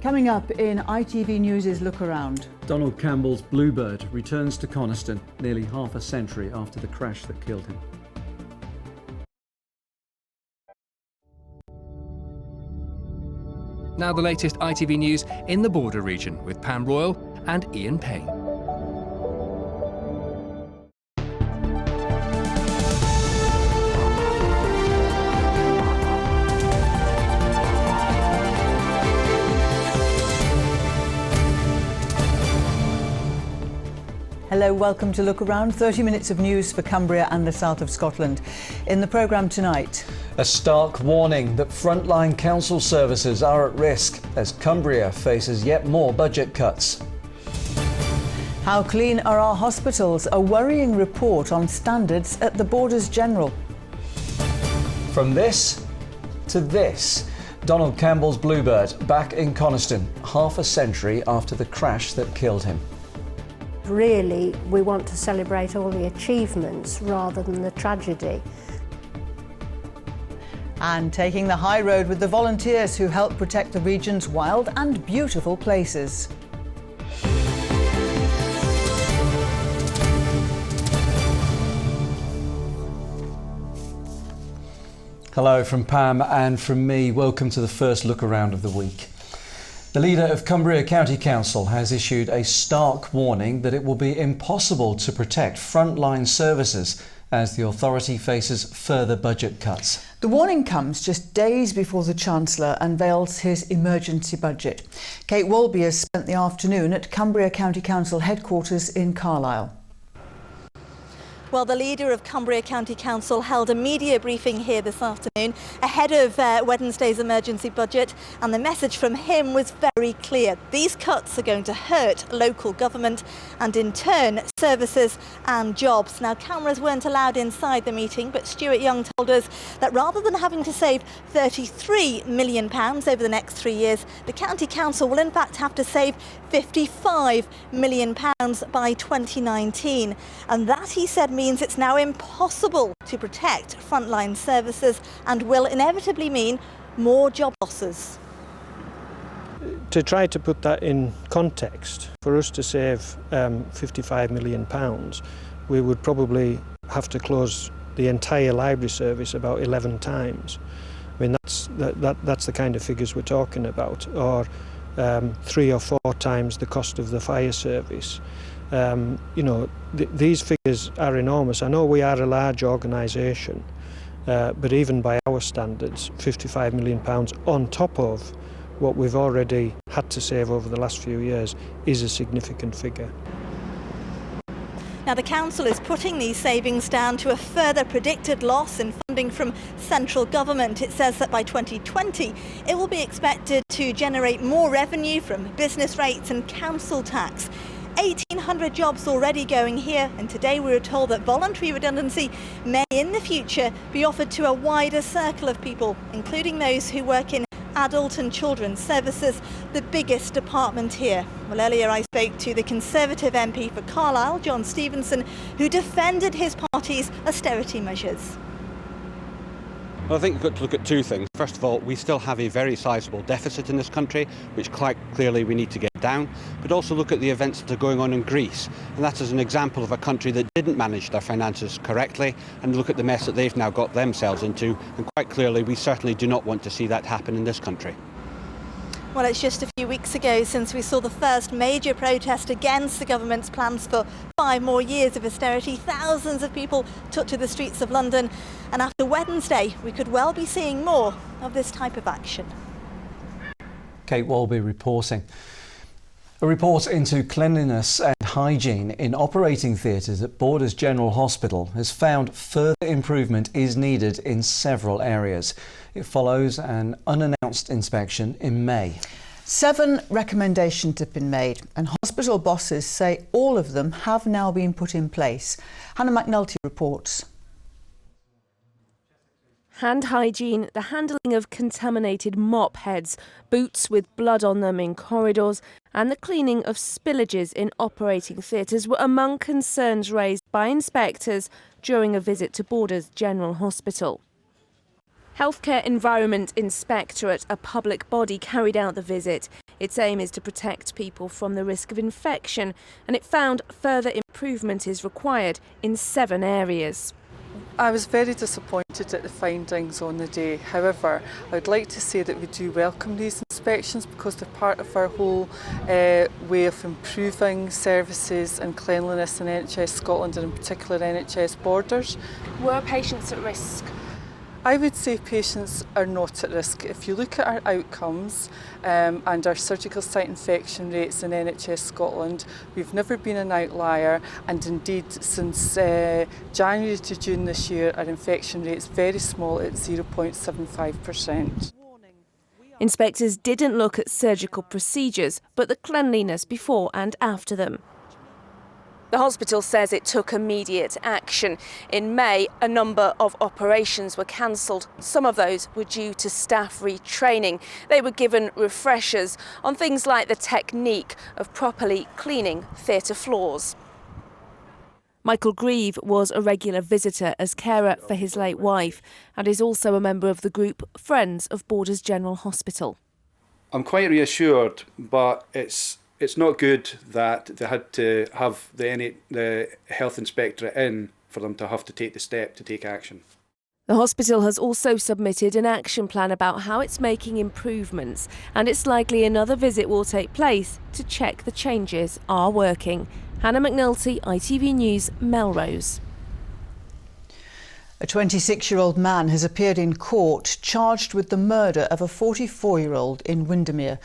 Coming up in ITV News' Lookaround. Donald Campbell's Bluebird returns to Coniston nearly half a century after the crash that killed him. Now the latest ITV News in the Border region with Pam Royal and Ian Payne. Hello, welcome to Look Around. 30 minutes of news for Cumbria and the south of Scotland. In the programme tonight, a stark warning that frontline council services are at risk as Cumbria faces yet more budget cuts. How clean are our hospitals? A worrying report on standards at the Borders General. From this to this, Donald Campbell's Bluebird back in Coniston, half a century after the crash that killed him. Really, we want to celebrate all the achievements rather than the tragedy. And taking the high road with the volunteers who help protect the region's wild and beautiful places. Hello from Pam and from me. Welcome to the first look around of the week. The leader of Cumbria County Council has issued a stark warning that it will be impossible to protect frontline services as the authority faces further budget cuts. The warning comes just days before the Chancellor unveils his emergency budget. Kate Walby has spent the afternoon at Cumbria County Council headquarters in Carlisle. Well, the leader of Cumbria County Council held a media briefing here this afternoon ahead of Wednesday's emergency budget, and the message from him was very clear. These cuts are going to hurt local government and in turn services and jobs. Now, cameras weren't allowed inside the meeting, but Stuart Young told us that rather than having to save £33 million over the next 3 years, the County Council will in fact have to save £55 million by 2019. And that, he said, means it's now impossible to protect frontline services and will inevitably mean more job losses. To try to put that in context, for us to save £55 million, we would probably have to close the entire library service about 11 times. I mean, that's the kind of figures we're talking about, or 3 or 4 times the cost of the fire service. These figures are enormous. I know we are a large organisation, but even by our standards, £55 million on top of what we've already had to save over the last few years is a significant figure. Now, the council is putting these savings down to a further predicted loss in funding from central government. It says that by 2020, it will be expected to generate more revenue from business rates and council tax. 1,800 jobs already going here, and today we were told that voluntary redundancy may in the future be offered to a wider circle of people, including those who work in adult and children's services, the biggest department here. Well, earlier I spoke to the Conservative MP for Carlisle, John Stevenson, who defended his party's austerity measures. Well, I think we've got to look at two things. First of all, we still have a very sizable deficit in this country, which quite clearly we need to get down, but also look at the events that are going on in Greece. And that is an example of a country that didn't manage their finances correctly, and look at the mess that they've now got themselves into. And quite clearly, we certainly do not want to see that happen in this country. Well, it's just a few weeks ago since we saw the first major protest against the government's plans for 5 more years of austerity. Thousands of people took to the streets of London, and after Wednesday we could well be seeing more of this type of action. Kate Walby reporting. A report into cleanliness and hygiene in operating theatres at Borders General Hospital has found further improvement is needed in several areas. It follows an unannounced inspection in May. 7 recommendations have been made, and hospital bosses say all of them have now been put in place. Hannah McNulty reports. Hand hygiene, the handling of contaminated mop heads, boots with blood on them in corridors, and the cleaning of spillages in operating theatres were among concerns raised by inspectors during a visit to Borders General Hospital. Healthcare Environment Inspectorate, a public body, carried out the visit. Its aim is to protect people from the risk of infection, and it found further improvement is required in 7 areas. I was very disappointed at the findings on the day. However, I would like to say that we do welcome these inspections because they're part of our whole way of improving services and cleanliness in NHS Scotland and in particular NHS borders. Were patients at risk? I would say patients are not at risk. If you look at our outcomes and our surgical site infection rates in NHS Scotland, we've never been an outlier, and indeed since January to June this year our infection rate is very small at 0.75%. Inspectors didn't look at surgical procedures, but the cleanliness before and after them. The hospital says it took immediate action. In May, a number of operations were cancelled. Some of those were due to staff retraining. They were given refreshers on things like the technique of properly cleaning theatre floors. Michael Grieve was a regular visitor as carer for his late wife and is also a member of the group Friends of Borders General Hospital. I'm quite reassured, but it's not good that they had to have the health inspectorate in for them to have to take the step to take action. The hospital has also submitted an action plan about how it's making improvements, and it's likely another visit will take place to check the changes are working. Hannah McNulty, ITV News, Melrose. A 26-year-old man has appeared in court charged with the murder of a 44-year-old in Windermere.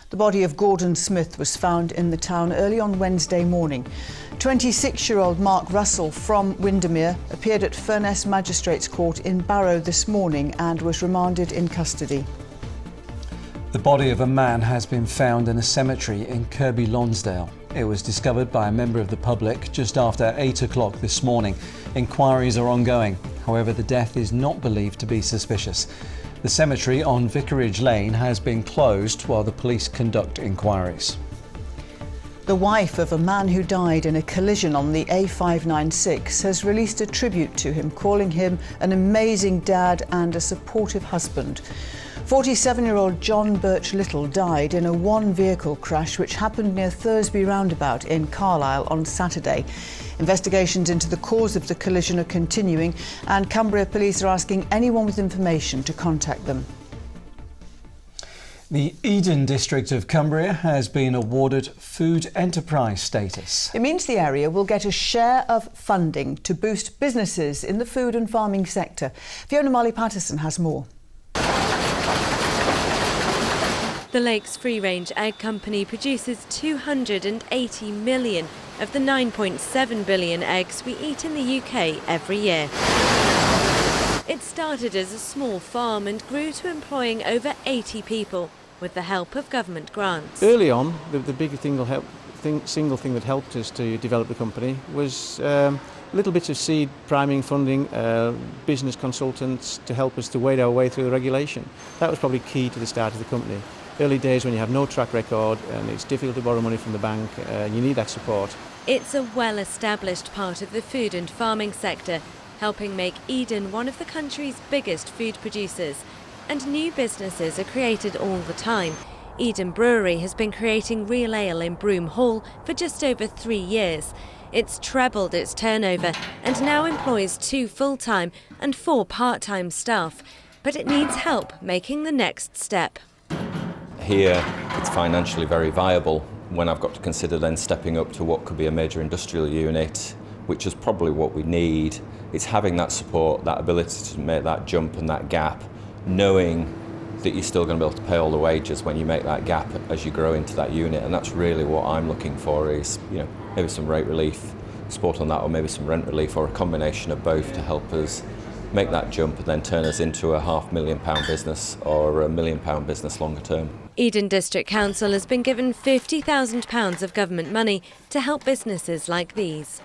The body of Gordon Smith was found in the town early on Wednesday morning. 26-year-old Mark Russell from Windermere appeared at Furness Magistrates Court in Barrow this morning and was remanded in custody. The body of a man has been found in a cemetery in Kirkby Lonsdale. It was discovered by a member of the public just after 8 o'clock this morning. Inquiries are ongoing. However, the death is not believed to be suspicious. The cemetery on Vicarage Lane has been closed while the police conduct inquiries. The wife of a man who died in a collision on the A596 has released a tribute to him, calling him an amazing dad and a supportive husband. 47-year-old John Birch Little died in a one-vehicle crash which happened near Thursby Roundabout in Carlisle on Saturday. Investigations into the cause of the collision are continuing, and Cumbria Police are asking anyone with information to contact them. The Eden district of Cumbria has been awarded food enterprise status. It means the area will get a share of funding to boost businesses in the food and farming sector. Fiona Marley-Patterson has more. The Lakes Free Range Egg Company produces 280 million of the 9.7 billion eggs we eat in the UK every year. It started as a small farm and grew to employing over 80 people with the help of government grants. Early on, the big single thing that helped us to develop the company was little bits of seed priming funding, business consultants to help us to wade our way through the regulation. That was probably key to the start of the company. Early days when you have no track record and it's difficult to borrow money from the bank, you need that support. It's a well-established part of the food and farming sector, helping make Eden one of the country's biggest food producers. And new businesses are created all the time. Eden Brewery has been creating real ale in Broome Hall for just over 3 years. It's trebled its turnover and now employs 2 full-time and 4 part-time staff. But it needs help making the next step. Here it's financially very viable when I've got to consider then stepping up to what could be a major industrial unit, which is probably what we need. It's having that support, that ability to make that jump and that gap, knowing that you're still going to be able to pay all the wages when you make that gap as you grow into that unit. And that's really what I'm looking for is, maybe some rate relief support on that, or maybe some rent relief, or a combination of both to help us make that jump and then turn us into a £500,000 business or a £1 million business longer term. Eden District Council has been given £50,000 of government money to help businesses like these.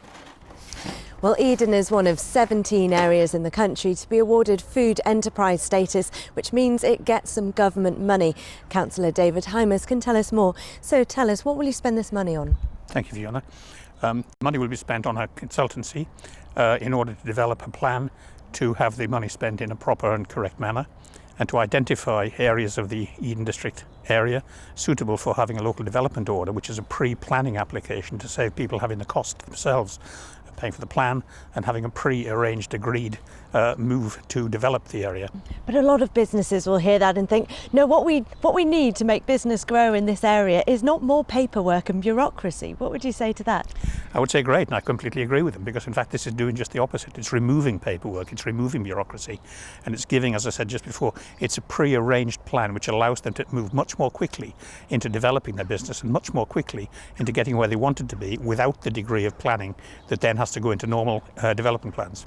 Well, Eden is one of 17 areas in the country to be awarded food enterprise status, which means it gets some government money. Councillor David Hymas can tell us more. So tell us, what will you spend this money on? Thank you, Fiona. Money will be spent on a consultancy in order to develop a plan to have the money spent in a proper and correct manner, and to identify areas of the Eden District area suitable for having a local development order, which is a pre-planning application to save people having the cost themselves, paying for the plan, and having a pre-arranged, agreed move to develop the area. But a lot of businesses will hear that and think, no, what we need to make business grow in this area is not more paperwork and bureaucracy. What would you say to that? I would say great, and I completely agree with them, because in fact this is doing just the opposite. It's removing paperwork, it's removing bureaucracy, and it's giving, as I said just before, it's a pre-arranged plan which allows them to move much more quickly into developing their business and much more quickly into getting where they wanted to be without the degree of planning that then has to go into normal development plans.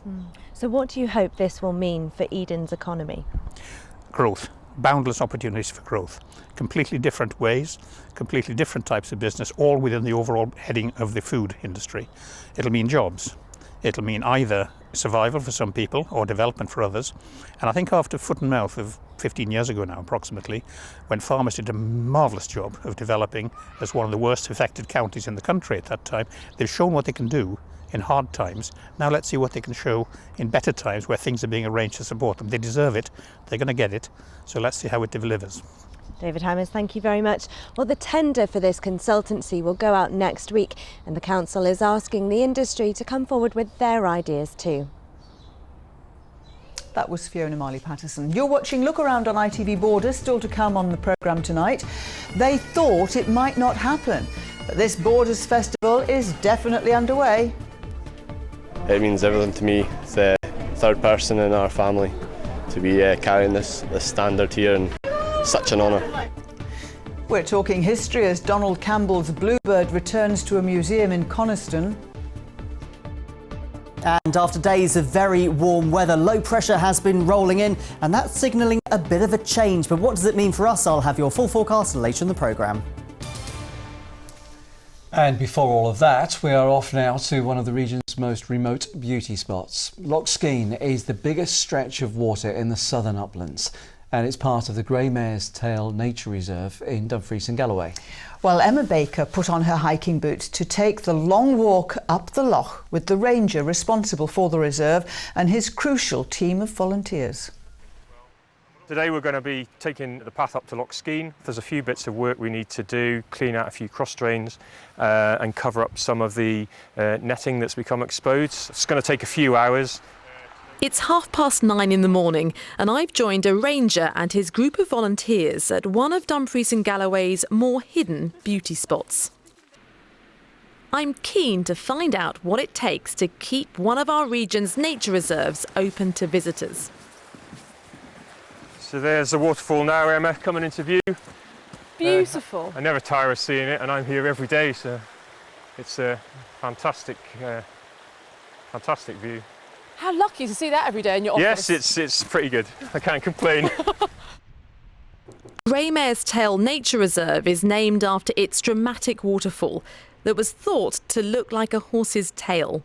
So what do you hope this will mean for Eden's economy? Growth. Boundless opportunities for growth. Completely different ways, completely different types of business, all within the overall heading of the food industry. It'll mean jobs. It'll mean either survival for some people or development for others. And I think after foot and mouth of 15 years ago now approximately, when farmers did a marvellous job of developing as one of the worst affected counties in the country at that time, they've shown what they can do in hard times. Now let's see what they can show in better times where things are being arranged to support them. They deserve it, they're going to get it, so let's see how it delivers. David Hammers, thank you very much. Well, the tender for this consultancy will go out next week, and the council is asking the industry to come forward with their ideas too. That was Fiona Marley-Patterson. You're watching Look Around on ITV Borders, still to come on the programme tonight. They thought it might not happen, but this Borders Festival is definitely underway. It means everything to me. It's the third person in our family to be carrying this standard here, and such an honour. We're talking history as Donald Campbell's Bluebird returns to a museum in Coniston. And after days of very warm weather, low pressure has been rolling in, and that's signalling a bit of a change. But what does it mean for us? I'll have your full forecast later in the programme. And before all of that, we are off now to one of the region's most remote beauty spots. Loch Skene is the biggest stretch of water in the southern uplands, and it's part of the Grey Mare's Tail Nature Reserve in Dumfries and Galloway. Well, Emma Baker put on her hiking boots to take the long walk up the loch with the ranger responsible for the reserve and his crucial team of volunteers. Today we're going to be taking the path up to Loch Skene. There's a few bits of work we need to do, clean out a few cross drains and cover up some of the netting that's become exposed. It's going to take a few hours. It's 9:30 in the morning, and I've joined a ranger and his group of volunteers at one of Dumfries and Galloway's more hidden beauty spots. I'm keen to find out what it takes to keep one of our region's nature reserves open to visitors. So there's the waterfall now, Emma, coming into view. Beautiful. I never tire of seeing it, and I'm here every day, so it's a fantastic view. How lucky to see that every day in your office. Yes, it's pretty good. I can't complain. Grey Mare's Tail Nature Reserve is named after its dramatic waterfall that was thought to look like a horse's tail.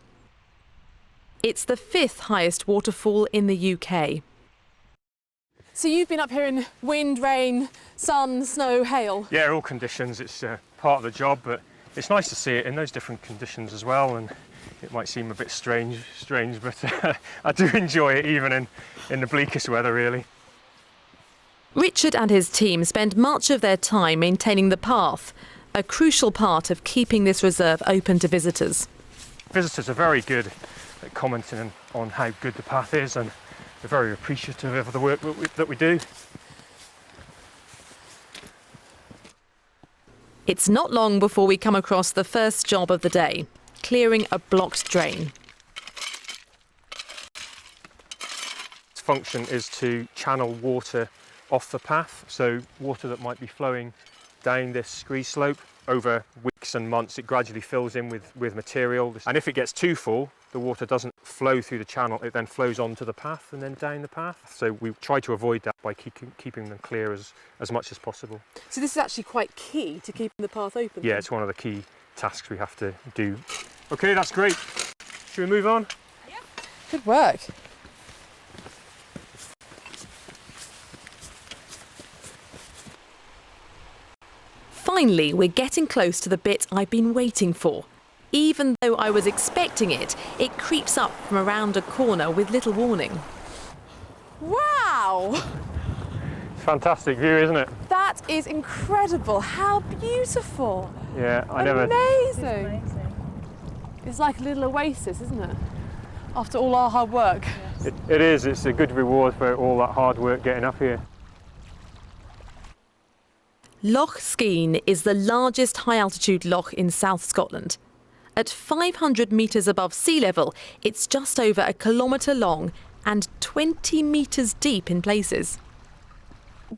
It's the 5th highest waterfall in the UK. So you've been up here in wind, rain, sun, snow, hail? Yeah, all conditions. It's part of the job, but it's nice to see it in those different conditions as well. And it might seem a bit strange, but I do enjoy it even in the bleakest weather, really. Richard and his team spend much of their time maintaining the path, a crucial part of keeping this reserve open to visitors. Visitors are very good at commenting on how good the path is, and they're very appreciative of the work that we do. It's not long before we come across the first job of the day, clearing a blocked drain. Its function is to channel water off the path, so water that might be flowing down this scree slope. Over weeks and months it gradually fills in with material, and if it gets too full, the water doesn't flow through the channel, it then flows onto the path and then down the path. So we try to avoid that by keeping them clear as much as possible. So this is actually quite key to keeping the path open? Yeah, it's one of the key tasks we have to do. Okay, that's great. Should we move on? Yeah. Good work. Finally, we're getting close to the bit I've been waiting for, even though I was expecting it, it creeps up from around a corner with little warning. Wow! Fantastic view, isn't it? That is incredible. How beautiful. Yeah, Amazing. It's like a little oasis, isn't it? After all our hard work. It is. It's a good reward for all that hard work getting up here. Loch Skene is the largest high-altitude loch in South Scotland. At 500 metres above sea level, it's just over a kilometre long and 20 metres deep in places.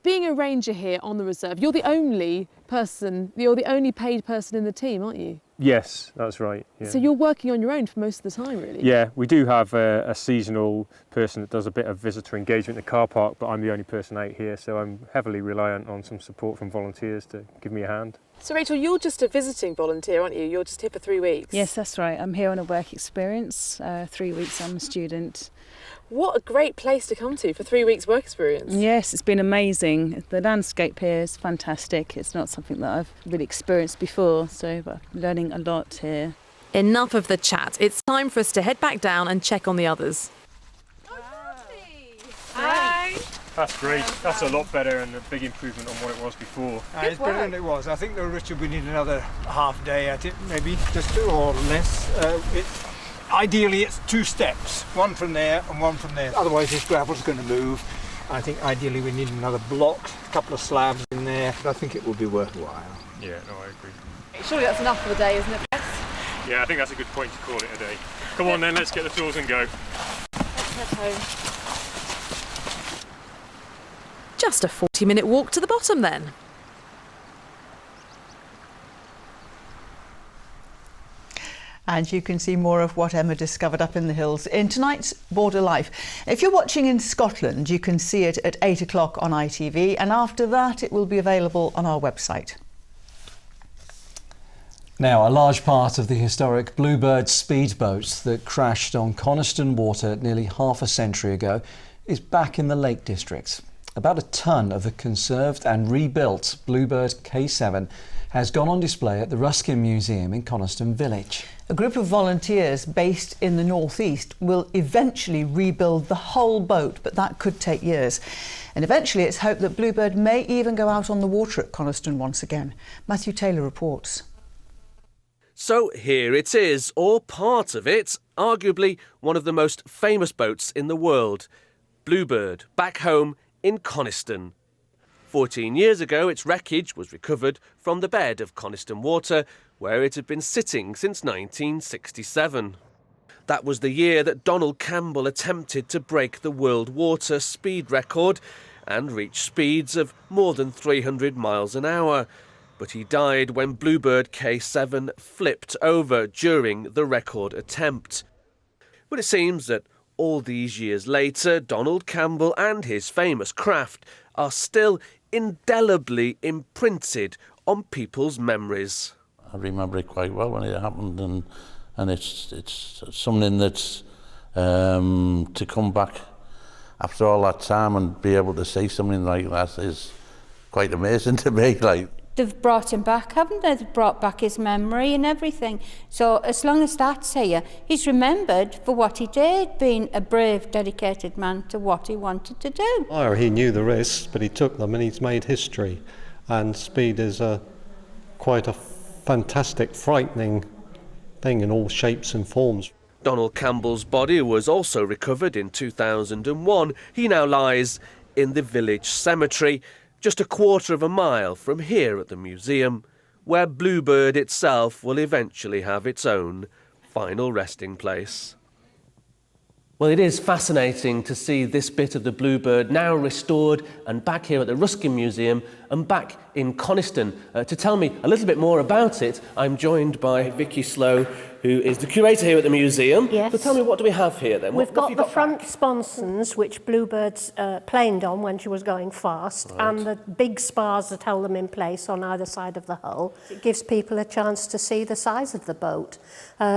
Being a ranger here on the reserve, you're the only paid person in the team, aren't you? Yes, that's right. Yeah. So you're working on your own for most of the time, really? Yeah, we do have a seasonal person that does a bit of visitor engagement in the car park, but I'm the only person out here, so I'm heavily reliant on some support from volunteers to give me a hand. So Rachel, you're just a visiting volunteer, aren't you? You're just here for 3 weeks? Yes, that's right. I'm here on a work experience. 3 weeks I'm a student. What a great place to come to for 3 weeks work experience. Yes, it's been amazing. The landscape here is fantastic. It's not something that I've really experienced before, so I'm learning a lot here. Enough of the chat. It's time for us to head back down and check on the others. Hi. That's great. That's a lot better and a big improvement on what it was before. It's better than it was. I think though, Richard, we need another half day at it, maybe just 2 or less. Ideally, it's 2 steps, one from there and one from there. Otherwise, this gravel's going to move. I think ideally we need another block, a couple of slabs in there. But I think it will be worthwhile. Yeah, no, I agree. Surely that's enough for the day, isn't it, Bess? Yeah, I think that's a good point to call it a day. Come on then, let's get the tools and go. Let's head home. Just a 40-minute walk to the bottom then. And you can see more of what Emma discovered up in the hills in tonight's Border Life. If you're watching in Scotland, you can see it at 8 o'clock on ITV, and after that it will be available on our website. Now, a large part of the historic Bluebird speedboat that crashed on Coniston Water nearly half a century ago is back in the Lake District. About a tonne of the conserved and rebuilt Bluebird K7 has gone on display at the Ruskin Museum in Coniston Village. A group of volunteers based in the northeast will eventually rebuild the whole boat, but that could take years. And eventually it's hoped that Bluebird may even go out on the water at Coniston once again. Matthew Taylor reports. So here it is, or part of it, arguably one of the most famous boats in the world. Bluebird, back home in Coniston. 14 years ago, its wreckage was recovered from the bed of Coniston Water, where it had been sitting since 1967. That was the year that Donald Campbell attempted to break the world water speed record and reach speeds of more than 300 miles an hour. But he died when Bluebird K7 flipped over during the record attempt. But it seems that all these years later, Donald Campbell and his famous craft are still indelibly imprinted on people's memories. I remember it quite well when it happened, and it's something that's to come back after all that time and be able to say something like that is quite amazing to me. Like, they've brought him back, haven't they? They've brought back his memory and everything. So as long as that's here, he's remembered for what he did, being a brave, dedicated man to what he wanted to do. He knew the risks, but he took them and he's made history. And speed is quite a fantastic, frightening thing in all shapes and forms. Donald Campbell's body was also recovered in 2001. He now lies in the village cemetery, just a quarter of a mile from here at the museum, where Bluebird itself will eventually have its own final resting place. Well, it is fascinating to see this bit of the Bluebird now restored and back here at the Ruskin Museum and back in Coniston. To tell me a little bit more about it, I'm joined by Vicky Slowe, who is the curator here at the museum. Yes. So tell me, what do we have here then? We've got the front sponsons, which Bluebirds planed on when she was going fast, and the big spars that held them in place on either side of the hull. It gives people a chance to see the size of the boat.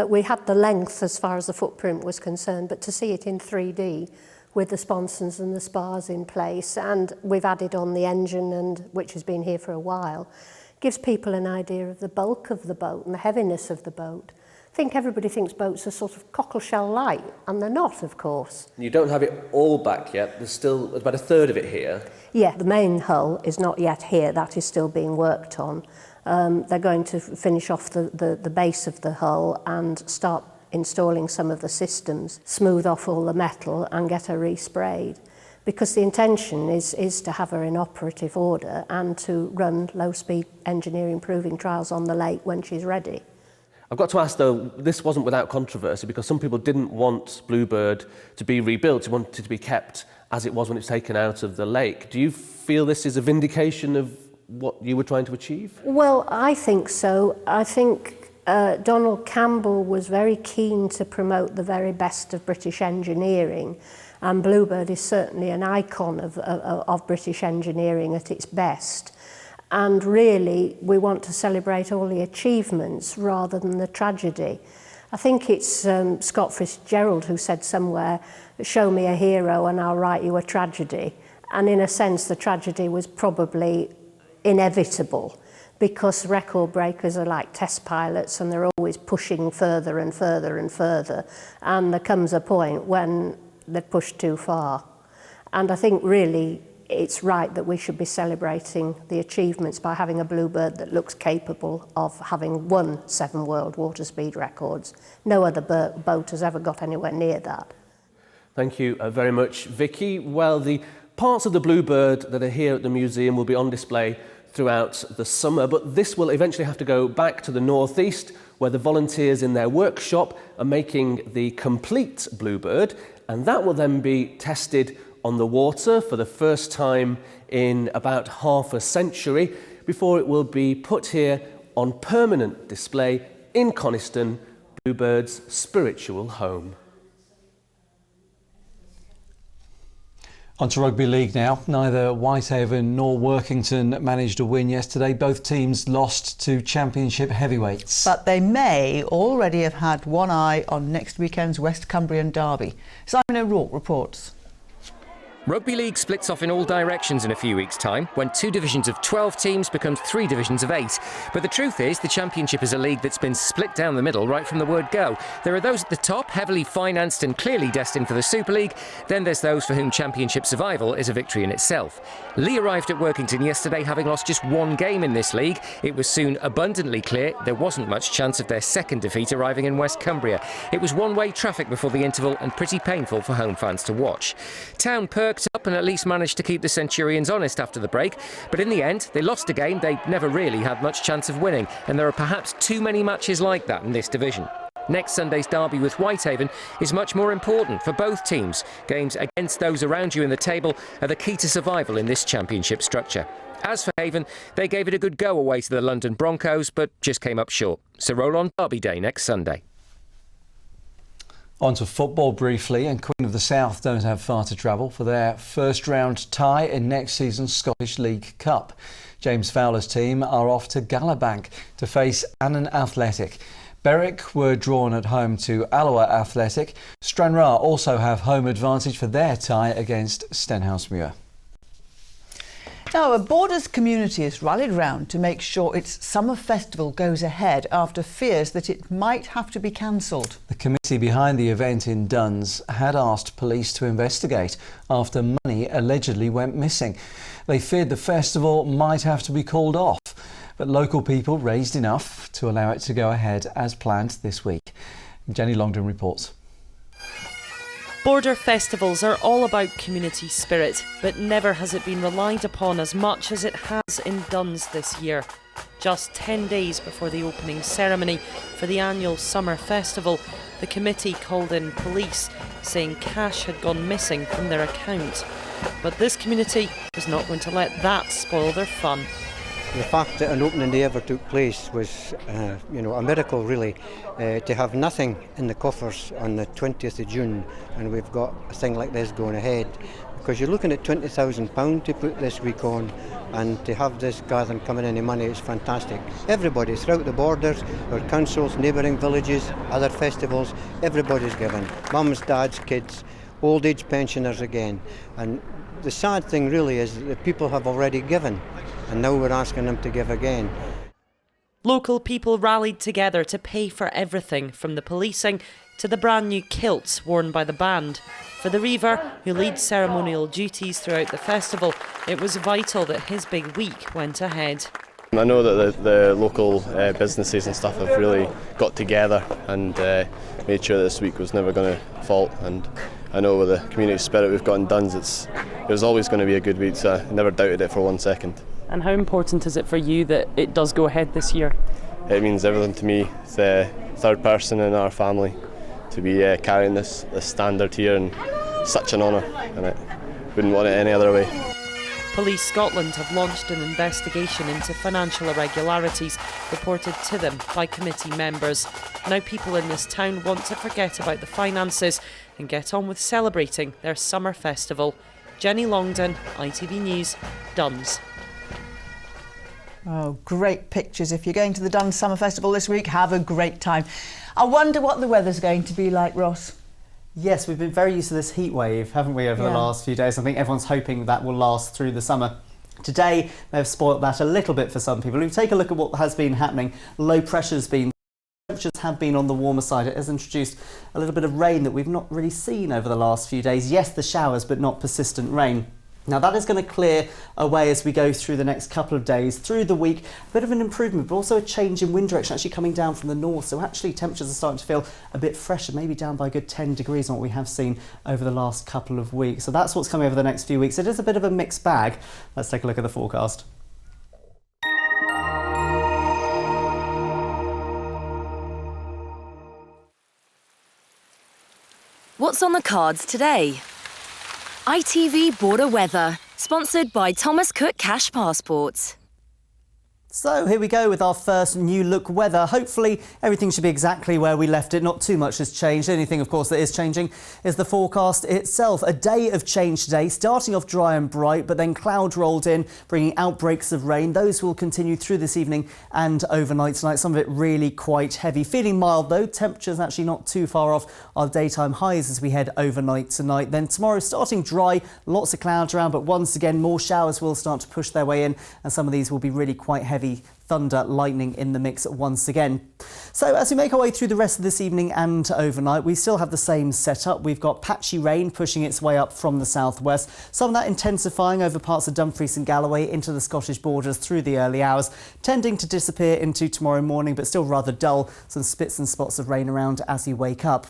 We had the length as far as the footprint was concerned, but to see it in 3D with the sponsons and the spars in place, and we've added on the engine, and which has been here for a while, gives people an idea of the bulk of the boat and the heaviness of the boat. I think everybody thinks boats are sort of cockleshell light, and they're not, of course. You don't have it all back yet. There's still about a third of it here. Yeah, the main hull is not yet here. That is still being worked on. They're going to finish off the base of the hull and start installing some of the systems, smooth off all the metal and get her resprayed. Because the intention is to have her in operative order and to run low-speed engineering proving trials on the lake when she's ready. I've got to ask though, this wasn't without controversy because some people didn't want Bluebird to be rebuilt, they wanted it to be kept as it was when it was taken out of the lake. Do you feel this is a vindication of what you were trying to achieve? Well, I think so. I think Donald Campbell was very keen to promote the very best of British engineering, and Bluebird is certainly an icon of British engineering at its best. And really, we want to celebrate all the achievements rather than the tragedy. I think it's Scott Fitzgerald who said somewhere, "Show me a hero and I'll write you a tragedy." And in a sense, the tragedy was probably inevitable, because record breakers are like test pilots and they're always pushing further and further and further, and there comes a point when they've pushed too far. And I think really it's right that we should be celebrating the achievements by having a Bluebird that looks capable of having won 7 world water speed records. No other boat has ever got anywhere near that. Thank you very much, Vicky. Well, the parts of the Bluebird that are here at the museum will be on display throughout the summer, but this will eventually have to go back to the northeast, where the volunteers in their workshop are making the complete Bluebird, and that will then be tested on the water for the first time in about half a century before it will be put here on permanent display in Coniston, Bluebird's spiritual home. On to rugby league now. Neither Whitehaven nor Workington managed a win yesterday. Both teams lost to Championship heavyweights. But they may already have had one eye on next weekend's West Cumbrian derby. Simon O'Rourke reports. Rugby League splits off in all directions in a few weeks' time, when 2 divisions of 12 teams becomes 3 divisions of 8. But the truth is, the Championship is a league that's been split down the middle right from the word go. There are those at the top, heavily financed and clearly destined for the Super League. Then there's those for whom Championship survival is a victory in itself. Lee arrived at Workington yesterday having lost just 1 game in this league. It was soon abundantly clear there wasn't much chance of their second defeat arriving in West Cumbria. It was one-way traffic before the interval and pretty painful for home fans to watch. Town perked up and at least managed to keep the Centurions honest after the break, but in the end they lost a game they never really had much chance of winning, and there are perhaps too many matches like that in this division. Next Sunday's derby with Whitehaven is much more important for both teams. Games against those around you in the table are the key to survival in this Championship structure. As for Haven, they gave it a good go away to the London Broncos, but just came up short. So roll on Derby Day next Sunday. On to football briefly, and Queen of the South don't have far to travel for their first round tie in next season's Scottish League Cup. James Fowler's team are off to Galabank to face Annan Athletic. Berwick were drawn at home to Alloa Athletic. Stranraer also have home advantage for their tie against Stenhousemuir. Now, a Borders community has rallied round to make sure its summer festival goes ahead after fears that it might have to be cancelled. The committee behind the event in Duns had asked police to investigate after money allegedly went missing. They feared the festival might have to be called off, but local people raised enough to allow it to go ahead as planned this week. Jenny Longdon reports. Border festivals are all about community spirit, but never has it been relied upon as much as it has in Duns this year. Just 10 days before the opening ceremony for the annual summer festival, the committee called in police, saying cash had gone missing from their account. But this community was not going to let that spoil their fun. The fact that an opening day ever took place was, a miracle really. To have nothing in the coffers on the 20th of June, and we've got a thing like this going ahead, because you're looking at £20,000 to put this week on, and to have this gathering coming in money is fantastic. Everybody throughout the borders, our councils, neighbouring villages, other festivals, everybody's given. Mums, dads, kids, old age pensioners again. And the sad thing really is that the people have already given, and now we're asking them to give again. Local people rallied together to pay for everything, from the policing to the brand new kilts worn by the band. For the Reaver, who leads ceremonial duties throughout the festival, it was vital that his big week went ahead. I know that the local businesses and stuff have really got together and made sure that this week was never going to fault, and I know with the community spirit we've got in Duns, it was always going to be a good week, so I never doubted it for 1 second. And how important is it for you that it does go ahead this year? It means everything to me. It's the third person in our family to be carrying this standard here, and such an honour, and I wouldn't want it any other way. Police Scotland have launched an investigation into financial irregularities reported to them by committee members. Now people in this town want to forget about the finances and get on with celebrating their summer festival. Jenny Longdon, ITV News, Duns. Oh, great pictures. If you're going to the Duns Summer Festival this week, have a great time. I wonder what the weather's going to be like, Ross. Yes, we've been very used to this heat wave, haven't we, over the last few days? I think everyone's hoping that will last through the summer. Today, they've spoilt that a little bit for some people. If we take a look at what has been happening, low pressure's been, temperatures have been on the warmer side. It has introduced a little bit of rain that we've not really seen over the last few days. Yes, the showers, but not persistent rain. Now that is going to clear away as we go through the next couple of days. Through the week, a bit of an improvement, but also a change in wind direction actually coming down from the north. So actually temperatures are starting to feel a bit fresher, maybe down by a good 10 degrees on what we have seen over the last couple of weeks. So that's what's coming over the next few weeks. It is a bit of a mixed bag. Let's take a look at the forecast. What's on the cards today? ITV Border Weather, sponsored by Thomas Cook Cash Passports. So here we go with our first new look weather. Hopefully everything should be exactly where we left it. Not too much has changed. The only thing, of course, that is changing is the forecast itself. A day of change today, starting off dry and bright, but then cloud rolled in, bringing outbreaks of rain. Those will continue through this evening and overnight tonight. Some of it really quite heavy. Feeling mild though. Temperatures actually not too far off our daytime highs as we head overnight tonight. Then tomorrow starting dry, lots of clouds around, but once again more showers will start to push their way in, and some of these will be really quite heavy. Thunder, lightning in the mix once again. So as we make our way through the rest of this evening and overnight, we still have the same setup. We've got patchy rain pushing its way up from the southwest. Some of that intensifying over parts of Dumfries and Galloway into the Scottish borders through the early hours, tending to disappear into tomorrow morning, but still rather dull. Some spits and spots of rain around as you wake up.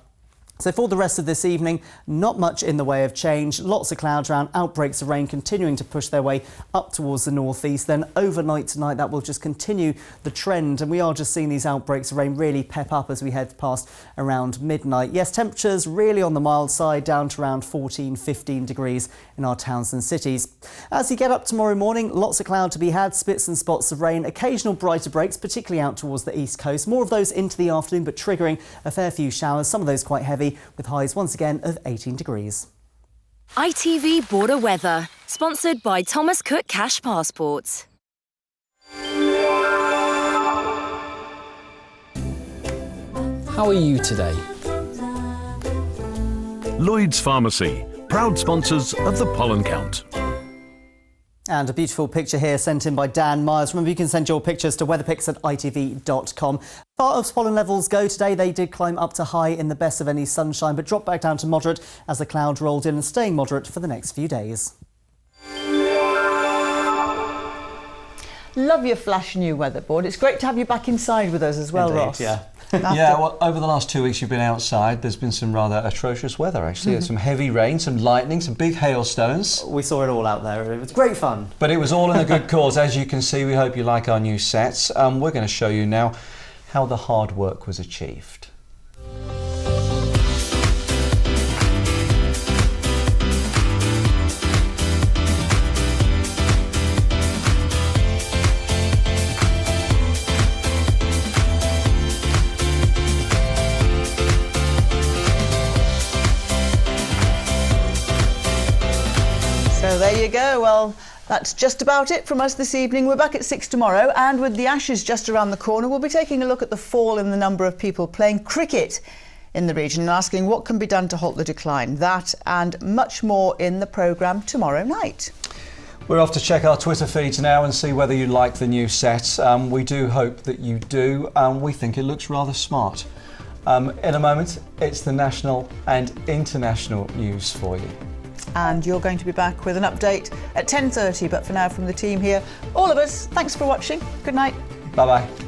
So for the rest of this evening, not much in the way of change. Lots of clouds around, outbreaks of rain continuing to push their way up towards the northeast. Then overnight tonight, that will just continue the trend. And we are just seeing these outbreaks of rain really pep up as we head past around midnight. Yes, temperatures really on the mild side, down to around 14, 15 degrees in our towns and cities. As you get up tomorrow morning, lots of cloud to be had, spits and spots of rain, occasional brighter breaks, particularly out towards the east coast. More of those into the afternoon, but triggering a fair few showers, some of those quite heavy, with highs once again of 18 degrees. ITV Border Weather, sponsored by Thomas Cook Cash Passports. How are you today? Lloyd's Pharmacy, proud sponsors of the Pollen Count. And a beautiful picture here sent in by Dan Myers. Remember, you can send your pictures to weatherpics@itv.com. As far as pollen levels go today, they did climb up to high in the best of any sunshine, but dropped back down to moderate as the cloud rolled in, and staying moderate for the next few days. Love your flash new weatherboard. It's great to have you back inside with us as well, Indeed, Ross. Yeah. Yeah, well, over the last 2 weeks you've been outside, there's been some rather atrocious weather actually. Some heavy rain, some lightning, some big hailstones. We saw it all out there. It was great fun. But it was all in a good cause, as you can see. We hope you like our new sets. We're going to show you now how the hard work was achieved. So there you go. Well, that's just about it from us this evening. We're back at 6 tomorrow, and with the Ashes just around the corner, we'll be taking a look at the fall in the number of people playing cricket in the region and asking what can be done to halt the decline. That and much more in the programme tomorrow night. We're off to check our Twitter feeds now and see whether you like the new set. We do hope that you do. We think it looks rather smart. In a moment, it's the national and international news for you. And you're going to be back with an update at 10:30. But for now, from the team here, all of us, thanks for watching. Good night. Bye-bye.